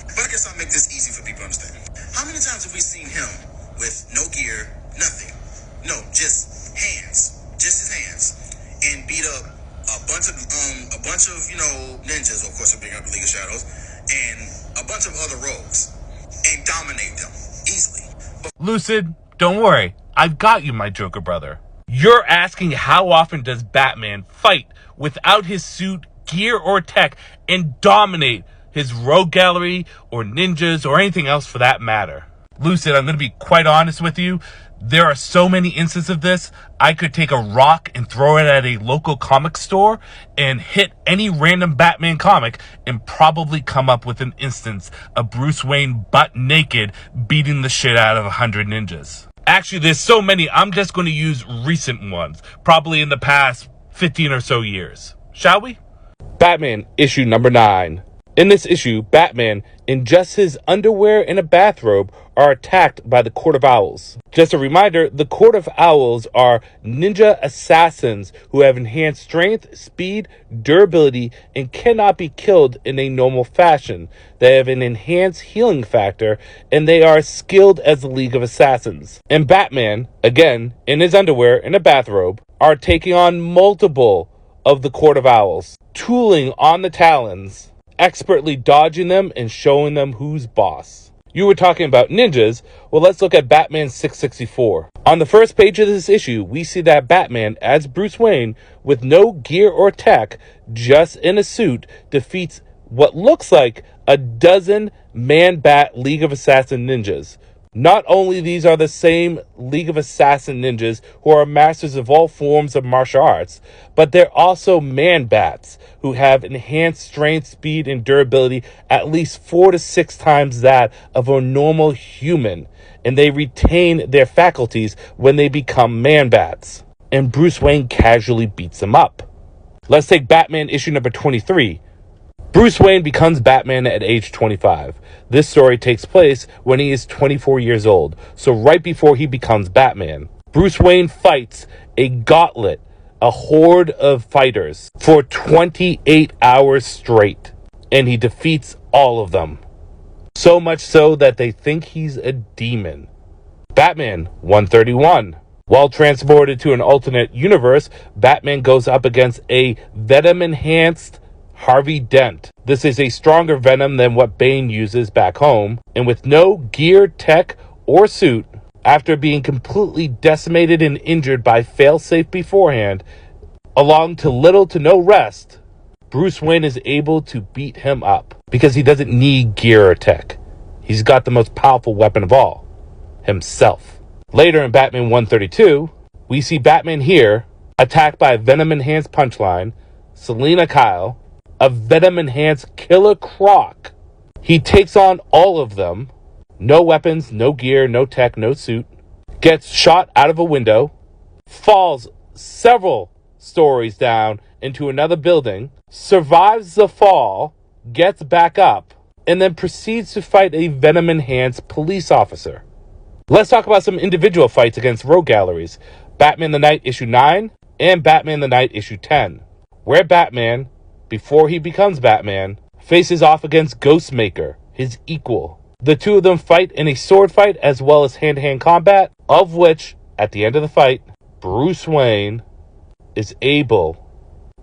But I guess I'll make this easy for people to understand. How many times have we seen him with no gear, nothing? No, just his hands, and beat up a bunch of ninjas, of course, bringing up the League of Shadows, and a bunch of other rogues, and dominate them easily. Lucid, don't worry. I've got you, my Joker brother. You're asking how often does Batman fight without his suit, gear, or tech and dominate his rogue gallery or ninjas or anything else for that matter. Lucid, I'm going to be quite honest with you. There are so many instances of this. I could take a rock and throw it at a local comic store and hit any random Batman comic and probably come up with an instance of Bruce Wayne butt naked beating the shit out of 100 ninjas. Actually, there's so many, I'm just going to use recent ones, probably in the past 15 or so years. Shall we? Batman, issue number 9. In this issue, Batman, in just his underwear and a bathrobe, are attacked by the Court of Owls. Just a reminder, the Court of Owls are ninja assassins who have enhanced strength, speed, durability, and cannot be killed in a normal fashion. They have an enhanced healing factor, and they are skilled as the League of Assassins. And Batman, again, in his underwear and a bathrobe, are taking on multiple of the Court of Owls, tooling on the talons, expertly dodging them and showing them who's boss. You were talking about ninjas. Well, let's look at Batman 664. On the first page of this issue, we see that Batman, as Bruce Wayne, with no gear or tech, just in a suit, defeats what looks like a dozen Man-Bat League of Assassin ninjas. Not only these are the same League of Assassin ninjas who are masters of all forms of martial arts, but they're also Man-Bats who have enhanced strength, speed, and durability at least 4 to 6 times that of a normal human, and they retain their faculties when they become Man-Bats. And Bruce Wayne casually beats them up. Let's take Batman issue number 23. Bruce Wayne becomes Batman at age 25. This story takes place when he is 24 years old, so right before he becomes Batman. Bruce Wayne fights a gauntlet, a horde of fighters, for 28 hours straight, and he defeats all of them. So much so that they think he's a demon. Batman 131. While transported to an alternate universe, Batman goes up against a Venom-enhanced Harvey Dent. This is a stronger Venom than what Bane uses back home, and with no gear, tech, or suit, after being completely decimated and injured by failsafe beforehand, along to little to no rest, Bruce Wayne is able to beat him up because he doesn't need gear or tech. He's got the most powerful weapon of all, himself. Later in Batman 132, we see Batman here attacked by a Venom-enhanced Punchline, Selina Kyle, a Venom-enhanced Killer Croc. He takes on all of them. No weapons, no gear, no tech, no suit. Gets shot out of a window. Falls several stories down into another building. Survives the fall. Gets back up. And then proceeds to fight a Venom-enhanced police officer. Let's talk about some individual fights against rogue galleries. Batman the Knight issue 9 and Batman the Knight issue 10. Where Batman, before he becomes Batman, faces off against Ghostmaker, his equal. The two of them fight in a sword fight as well as hand-to-hand combat, of which, at the end of the fight, Bruce Wayne is able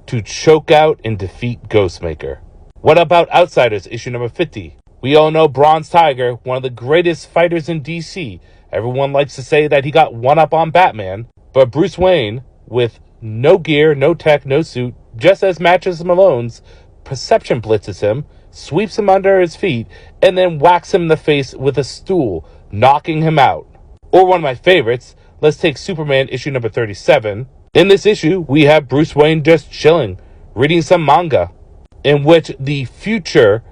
to choke out and defeat Ghostmaker. What about Outsiders, issue number 50? We all know Bronze Tiger, one of the greatest fighters in DC. Everyone likes to say that he got one up on Batman, but Bruce Wayne, with no gear, no tech, no suit, just as Matches Malone's, perception blitzes him, sweeps him under his feet, and then whacks him in the face with a stool, knocking him out. Or one of my favorites, let's take Superman issue number 37. In this issue, we have Bruce Wayne just chilling, reading some manga, in which the future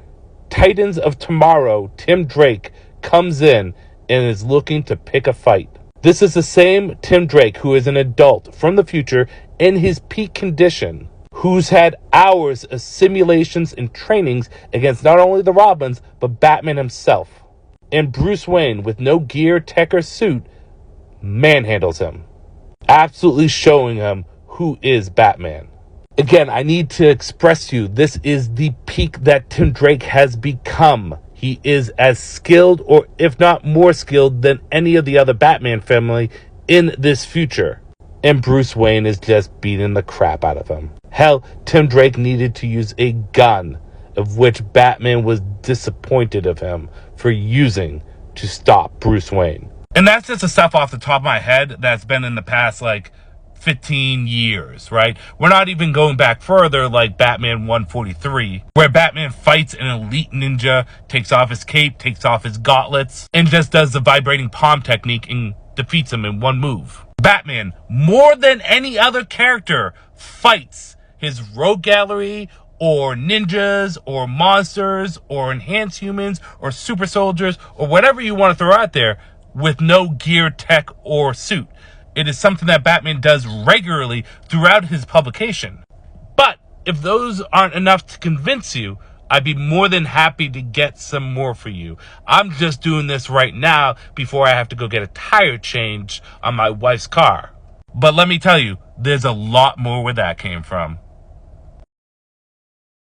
Titans of Tomorrow, Tim Drake, comes in and is looking to pick a fight. This is the same Tim Drake who is an adult from the future in his peak condition, who's had hours of simulations and trainings against not only the Robins, but Batman himself. And Bruce Wayne, with no gear, tech, or suit, manhandles him, absolutely showing him who is Batman. Again, I need to express to you, this is the peak that Tim Drake has become. he is as skilled, or if not more skilled, than any of the other Batman family in this future. And Bruce Wayne is just beating the crap out of him. Hell, Tim Drake needed to use a gun, of which Batman was disappointed of him for using to stop Bruce Wayne. And that's just the stuff off the top of my head that's been in the past, 15 years, right? We're not even going back further, like Batman 143, where Batman fights an elite ninja, takes off his cape, takes off his gauntlets, and just does the vibrating palm technique and defeats him in one move. Batman, more than any other character, fights his rogue gallery, or ninjas, or monsters, or enhanced humans, or super soldiers, or whatever you want to throw out there, with no gear, tech, or suit. It is something that Batman does regularly throughout his publication. But if those aren't enough to convince you, I'd be more than happy to get some more for you. I'm just doing this right now before I have to go get a tire change on my wife's car. But let me tell you, there's a lot more where that came from.